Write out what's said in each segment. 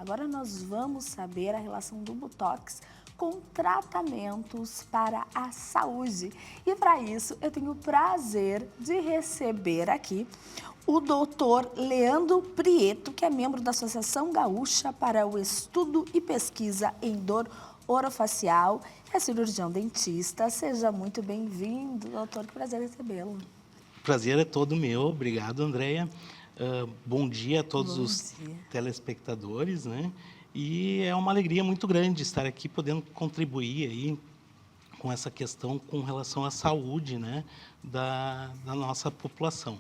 Agora nós vamos saber a relação do Botox com tratamentos para a saúde. E para isso eu tenho o prazer de receber aqui o doutor Leandro Prieto, que é membro da Associação Gaúcha para o Estudo e Pesquisa em Dor Orofacial, é cirurgião dentista. Seja muito bem-vindo, doutor, que prazer recebê-lo. O prazer é todo meu, obrigado, Andréia. Bom dia a todos os telespectadores, né? E é uma alegria muito grande estar aqui podendo contribuir aí com essa questão com relação à saúde, né, da nossa população.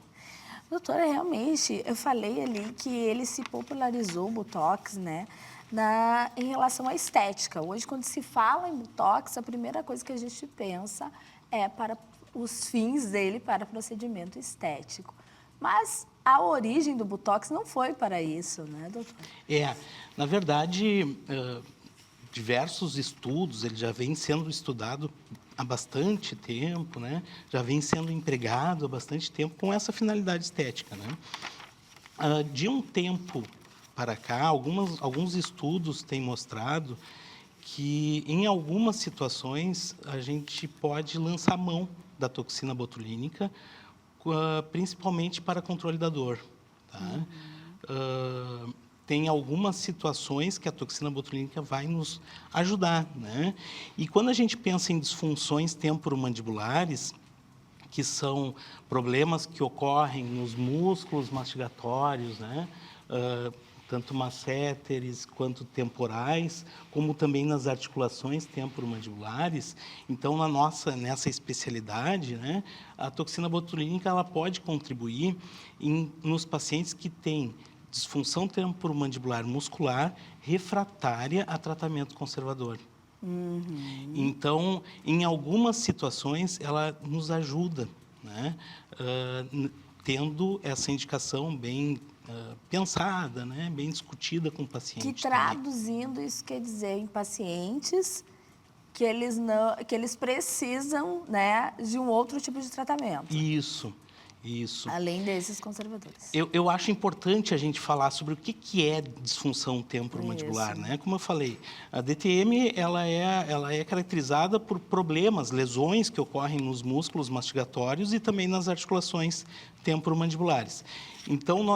Doutora, realmente, eu falei ali que ele se popularizou, o Botox, né, em relação à estética. Hoje, quando se fala em Botox, a primeira coisa que a gente pensa é para os fins dele para procedimento estético. Mas a origem do Botox não foi para isso, né, doutor? Na verdade, diversos estudos, ele já vem sendo estudado há bastante tempo, né? Já vem sendo empregado há bastante tempo com essa finalidade estética, né? De um tempo para cá, alguns estudos têm mostrado que, em algumas situações, a gente pode lançar mão da toxina botulínica, principalmente para controle da dor. Tá? Tem algumas situações que a toxina botulínica vai nos ajudar, né? E quando a gente pensa em disfunções temporomandibulares, que são problemas que ocorrem nos músculos mastigatórios, né? Tanto masséteres quanto temporais, como também nas articulações temporomandibulares. Então, nessa especialidade, né, a toxina botulínica ela pode contribuir nos pacientes que têm disfunção temporomandibular muscular refratária a tratamento conservador. Então, em algumas situações, ela nos ajuda, né, tendo essa indicação bem pensada, né, bem discutida com o paciente. Que traduzindo isso quer dizer em pacientes que eles precisam, né, de um outro tipo de tratamento. Isso. Além desses conservadores. Eu acho importante a gente falar sobre o que é disfunção temporomandibular, né? Como eu falei, a DTM ela é caracterizada por problemas, lesões que ocorrem nos músculos mastigatórios e também nas articulações temporomandibulares. Então,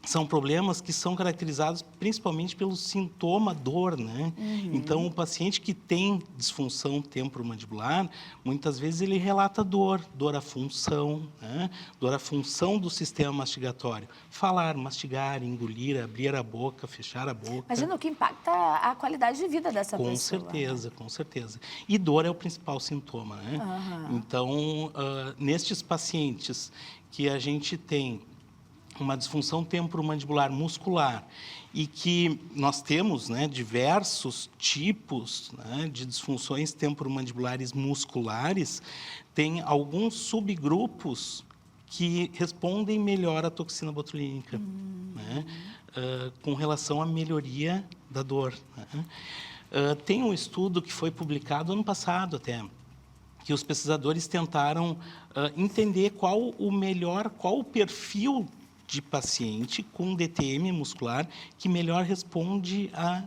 são problemas que são caracterizados principalmente pelo sintoma dor, né? Então, o paciente que tem disfunção temporomandibular, muitas vezes ele relata dor à função, né? Dor à função do sistema mastigatório. Falar, mastigar, engolir, abrir a boca, fechar a boca. Imagina o que impacta a qualidade de vida dessa pessoa. Com certeza. E dor é o principal sintoma, né? Então, nestes pacientes que a gente tem uma disfunção temporomandibular muscular e que nós temos, né, diversos tipos, né, de disfunções temporomandibulares musculares, tem alguns subgrupos que respondem melhor à toxina botulínica, né, com relação à melhoria da dor. Né. Tem um estudo que foi publicado ano passado até, que os pesquisadores tentaram entender qual o perfil de paciente com DTM muscular que melhor responde à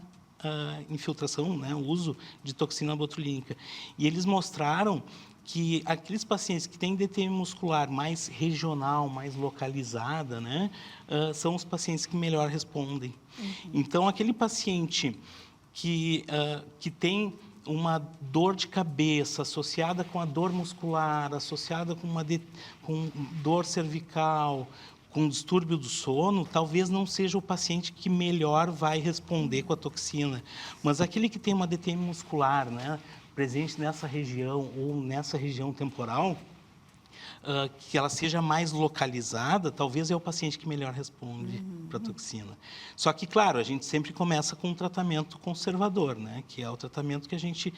infiltração, né, o uso de toxina botulínica. E eles mostraram que aqueles pacientes que têm DTM muscular mais regional, mais localizada, né, são os pacientes que melhor respondem. Então, aquele paciente que tem uma dor de cabeça associada com a dor muscular, associada com dor cervical, com distúrbio do sono, talvez não seja o paciente que melhor vai responder com a toxina. Mas aquele que tem uma DTM muscular, né, presente nessa região ou nessa região temporal, que ela seja mais localizada, talvez é o paciente que melhor responde para a toxina. Só que, claro, a gente sempre começa com um tratamento conservador, né, que é o tratamento que a gente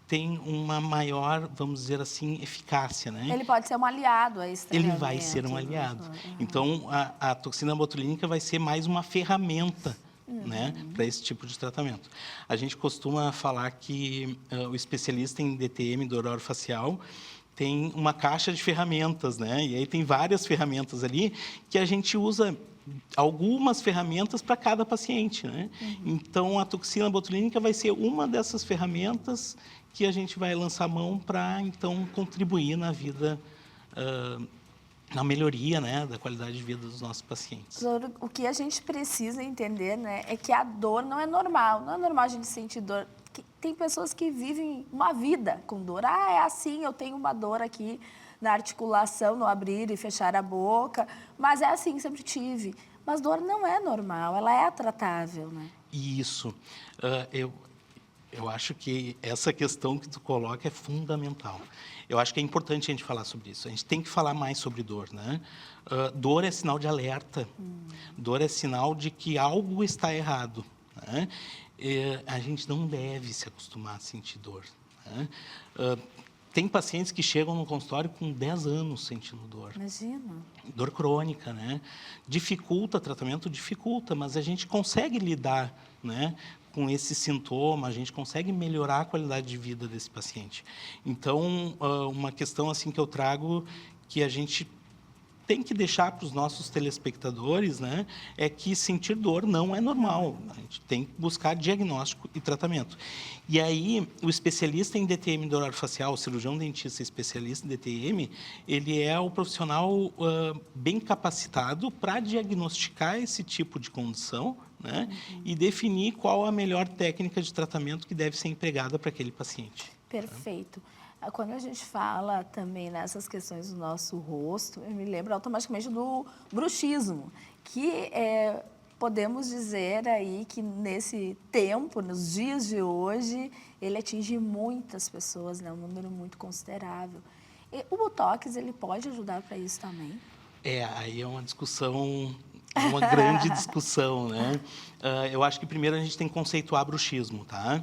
tem uma maior, vamos dizer assim, eficácia, né? Ele pode ser um aliado a esse tratamento. Ele vai ser um aliado. Então, a toxina botulínica vai ser mais uma ferramenta, né, para esse tipo de tratamento. A gente costuma falar que o especialista em DTM, dor orofacial, tem uma caixa de ferramentas, né? E aí tem várias ferramentas ali que a gente usa algumas ferramentas para cada paciente, né? Então, a toxina botulínica vai ser uma dessas ferramentas que a gente vai lançar mão para, então, contribuir na vida, na melhoria, né, da qualidade de vida dos nossos pacientes. Doutor, o que a gente precisa entender, né, é que a dor não é normal. Não é normal a gente sentir dor. Tem pessoas que vivem uma vida com dor. Ah, é assim, eu tenho uma dor aqui na articulação, no abrir e fechar a boca, mas é assim, sempre tive. Mas dor não é normal, ela é tratável, né? Isso. Eu acho que essa questão que tu coloca é fundamental. Eu acho que é importante a gente falar sobre isso. A gente tem que falar mais sobre dor, né? Dor é sinal de alerta. Dor é sinal de que algo está errado, né? A gente não deve se acostumar a sentir dor, né? Tem pacientes que chegam no consultório com 10 anos sentindo dor. Imagina. Dor crônica, né? Dificulta, tratamento dificulta, mas a gente consegue lidar, né, com esse sintoma, a gente consegue melhorar a qualidade de vida desse paciente. Então, uma questão assim que eu trago, que a gente tem que deixar para os nossos telespectadores, né, é que sentir dor não é normal. A gente tem que buscar diagnóstico e tratamento. E aí, o especialista em DTM dor orofacial, o cirurgião dentista especialista em DTM, ele é o profissional bem capacitado para diagnosticar esse tipo de condição, né, e definir qual a melhor técnica de tratamento que deve ser empregada para aquele paciente. Perfeito. Quando a gente fala também nessas questões do nosso rosto, eu me lembro automaticamente do bruxismo, que podemos dizer aí que nesse tempo, nos dias de hoje, ele atinge muitas pessoas, né? Um número muito considerável. E o Botox, ele pode ajudar para isso também? Aí é uma discussão, uma grande discussão, né? Eu acho que primeiro a gente tem que conceituar bruxismo, tá?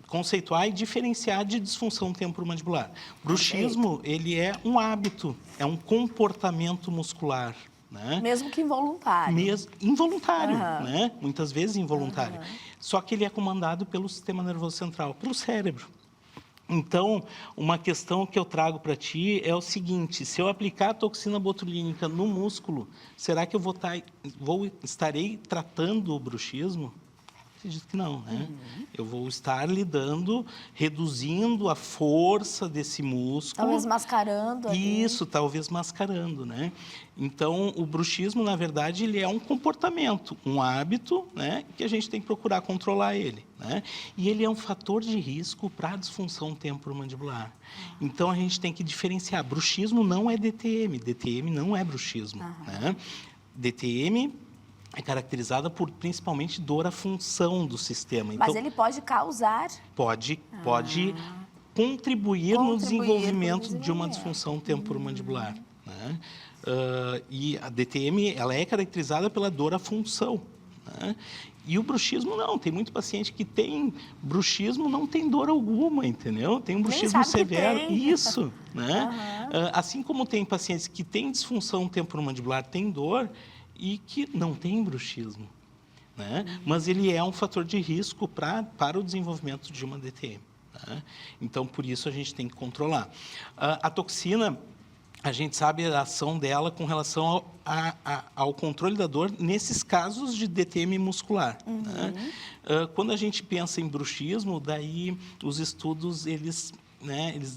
Conceituar e diferenciar de disfunção temporomandibular. Bruxismo, ele é um hábito, é um comportamento muscular, né? Mesmo que involuntário. Involuntário, né? Muitas vezes involuntário. Só que ele é comandado pelo sistema nervoso central, pelo cérebro. Então, uma questão que eu trago para ti é o seguinte: se eu aplicar a toxina botulínica no músculo, será que eu estarei tratando o bruxismo? Acredito que não, né? Eu vou estar lidando, reduzindo a força desse músculo. Talvez mascarando ali. Isso, talvez mascarando, né? Então, o bruxismo, na verdade, ele é um comportamento, um hábito, né, que a gente tem que procurar controlar ele, né? E ele é um fator de risco para a disfunção temporomandibular. Então, a gente tem que diferenciar. Bruxismo não é DTM, DTM não é bruxismo, né? DTM é caracterizada por, principalmente, dor à função do sistema. Mas então, ele pode causar? Pode contribuir no desenvolvimento de uma disfunção temporomandibular, né? E a DTM, ela é caracterizada pela dor à função, né? E o bruxismo não. Tem muito paciente que tem bruxismo, não tem dor alguma, entendeu? Tem um bruxismo severo. Isso, né? Assim como tem pacientes que têm disfunção temporomandibular, têm dor, e que não tem bruxismo, né? Mas ele é um fator de risco para o desenvolvimento de uma DTM, né? Então, por isso, a gente tem que controlar. A toxina, a gente sabe a ação dela com relação ao controle da dor nesses casos de DTM muscular, né? Quando a gente pensa em bruxismo, daí os estudos, eles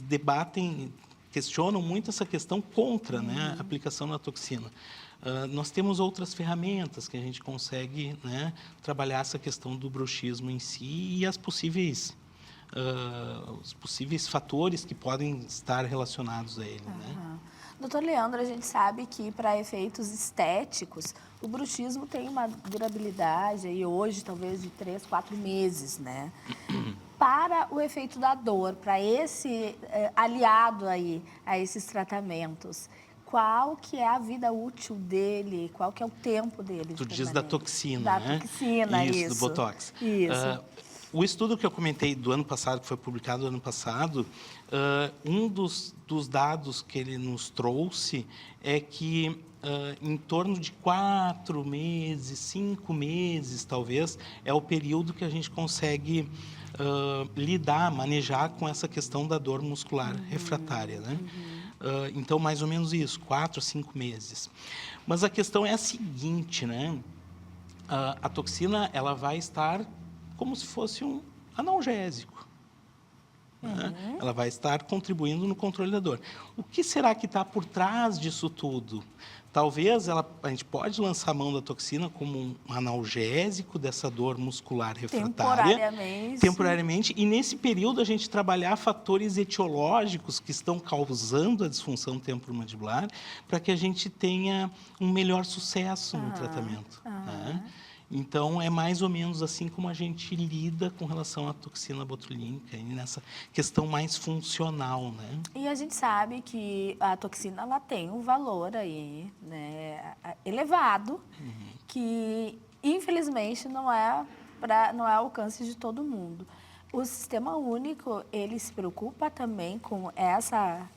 debatem, questionam muito essa questão contra, né, a aplicação da toxina. Nós temos outras ferramentas que a gente consegue, né, trabalhar essa questão do bruxismo em si e os possíveis fatores que podem estar relacionados a ele, né? Doutor Leandro, a gente sabe que para efeitos estéticos, o bruxismo tem uma durabilidade aí hoje, talvez de 3, 4 meses, né? Para o efeito da dor, para esse aliado aí a esses tratamentos, qual que é a vida útil dele? Qual que é o tempo dele? Tu diz da toxina, né? Da toxina, isso. Do Botox. Isso. O estudo que eu comentei do ano passado, que foi publicado no ano passado, um dos dados que ele nos trouxe é que em torno de 4 meses, 5 meses, talvez, é o período que a gente consegue manejar com essa questão da dor muscular refratária, né? Então, mais ou menos isso, 4 a 5 meses. Mas a questão é a seguinte, né? A toxina, ela vai estar como se fosse um analgésico. Né? Ela vai estar contribuindo no controle da dor. O que será que está por trás disso tudo? Talvez a gente pode lançar a mão da toxina como um analgésico dessa dor muscular refratária. Temporariamente. E nesse período a gente trabalhar fatores etiológicos que estão causando a disfunção temporomandibular para que a gente tenha um melhor sucesso no tratamento. Né? Então, é mais ou menos assim como a gente lida com relação à toxina botulínica, e nessa questão mais funcional, né? E a gente sabe que a toxina ela tem um valor aí, né, elevado, que infelizmente não é alcance de todo mundo. O Sistema Único, ele se preocupa também com essa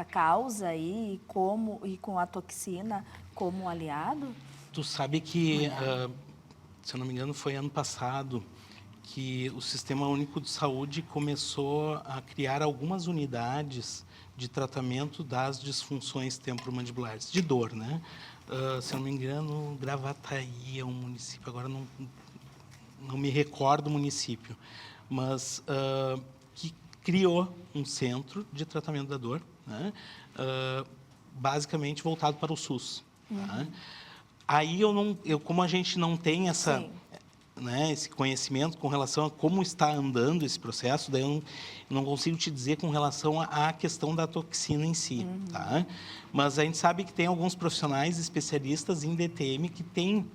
causa aí e com a toxina como aliado? Tu sabe que, se eu não me engano, foi ano passado que o Sistema Único de Saúde começou a criar algumas unidades de tratamento das disfunções temporomandibulares, de dor, né? Se eu não me engano, Gravataí é um município, agora não me recordo o município, mas que criou um centro de tratamento da dor, né? Basicamente voltado para o SUS. Tá? Aí como a gente não tem né, esse conhecimento com relação a como está andando esse processo, daí eu não consigo te dizer com relação à questão da toxina em si. Tá? Mas a gente sabe que tem alguns profissionais especialistas em DTM que têm,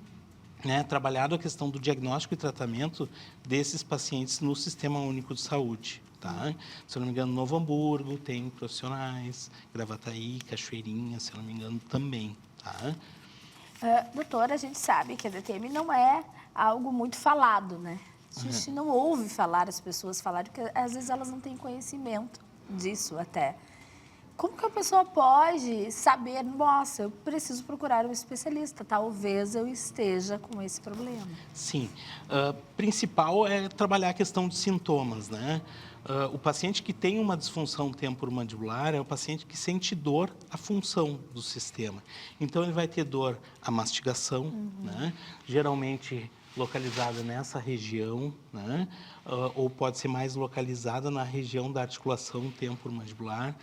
né, trabalhado a questão do diagnóstico e tratamento desses pacientes no Sistema Único de Saúde. Tá? Se eu não me engano, Novo Hamburgo tem profissionais, Gravataí, Cachoeirinha, se eu não me engano, também. Tá? Doutora, a gente sabe que a DTM não é algo muito falado, né? A gente não ouve falar, as pessoas falarem, porque às vezes elas não têm conhecimento disso até. Como que a pessoa pode saber, nossa, eu preciso procurar um especialista, talvez eu esteja com esse problema? Sim. Principal é trabalhar a questão de sintomas, né? O paciente que tem uma disfunção temporomandibular é o paciente que sente dor à função do sistema. Então, ele vai ter dor à mastigação, né? Geralmente localizada nessa região, né? Ou pode ser mais localizada na região da articulação temporomandibular.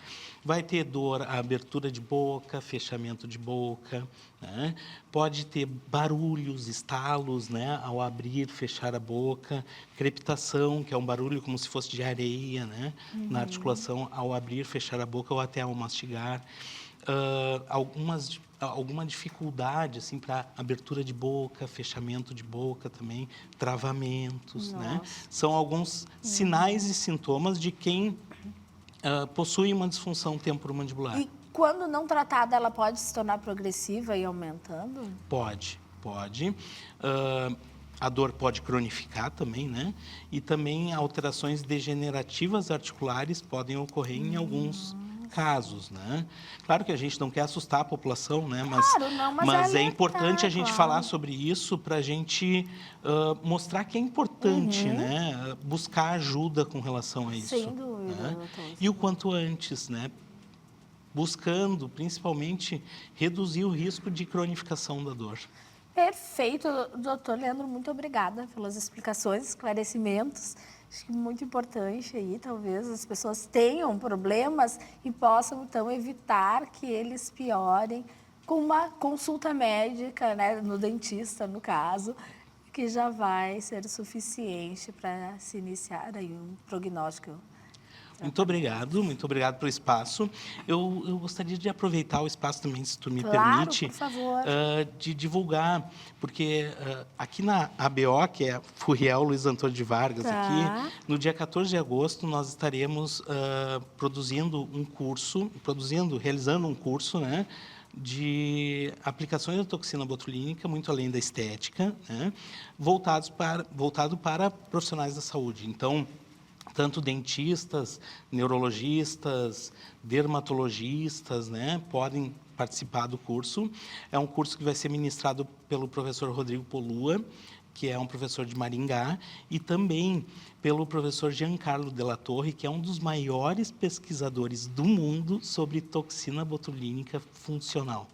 Vai ter dor à abertura de boca, fechamento de boca, né? Pode ter barulhos, estalos, né? Ao abrir, fechar a boca, crepitação, que é um barulho como se fosse de areia, né? Na articulação ao abrir, fechar a boca ou até ao mastigar. Alguma dificuldade assim para abertura de boca, fechamento de boca também, travamentos, né? São alguns sinais e sintomas de quem possui uma disfunção temporomandibular. E quando não tratada, ela pode se tornar progressiva e aumentando? Pode. A dor pode cronificar também, né? E também alterações degenerativas articulares podem ocorrer em alguns casos, né? Claro que a gente não quer assustar a população, né? Mas é importante a gente falar sobre isso para a gente mostrar que é importante, né? Buscar ajuda com relação a isso. Sem dúvida, né? doutor. E o quanto antes, né? Buscando, principalmente, reduzir o risco de cronificação da dor. Perfeito, doutor Leandro, muito obrigada pelas explicações, esclarecimentos. Acho que muito importante aí, talvez as pessoas tenham problemas e possam, então, evitar que eles piorem com uma consulta médica, né, no dentista, no caso, que já vai ser suficiente para se iniciar aí um prognóstico. Muito obrigado pelo espaço. Eu gostaria de aproveitar o espaço também, se tu me permite, por favor. De divulgar, porque aqui na ABO, que é a Furriel Luiz Antônio de Vargas, aqui, no dia 14 de agosto, nós estaremos realizando um curso, né, de aplicações da toxina botulínica, muito além da estética, né, voltado para profissionais da saúde. Então, tanto dentistas, neurologistas, dermatologistas, né, podem participar do curso. É um curso que vai ser ministrado pelo professor Rodrigo Polua, que é um professor de Maringá, e também pelo professor Giancarlo Della Torre, que é um dos maiores pesquisadores do mundo sobre toxina botulínica funcional.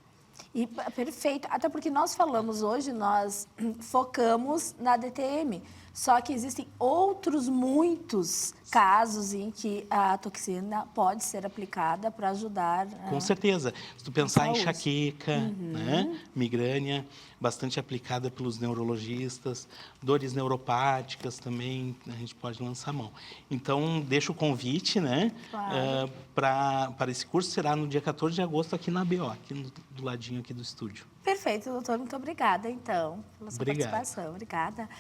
Perfeito, até porque nós falamos hoje, nós focamos na DTM, só que existem outros muitos casos em que a toxina pode ser aplicada para ajudar. Com certeza. Se tu pensar em saúde. enxaqueca, né? Migrânia, bastante aplicada pelos neurologistas, dores neuropáticas também, a gente pode lançar mão. Então, deixa o convite, né? Claro. Para esse curso, será no dia 14 de agosto aqui na ABO, aqui do ladinho aqui do estúdio. Perfeito, doutor. Muito obrigada, então, pela sua Obrigado. participação. Obrigada.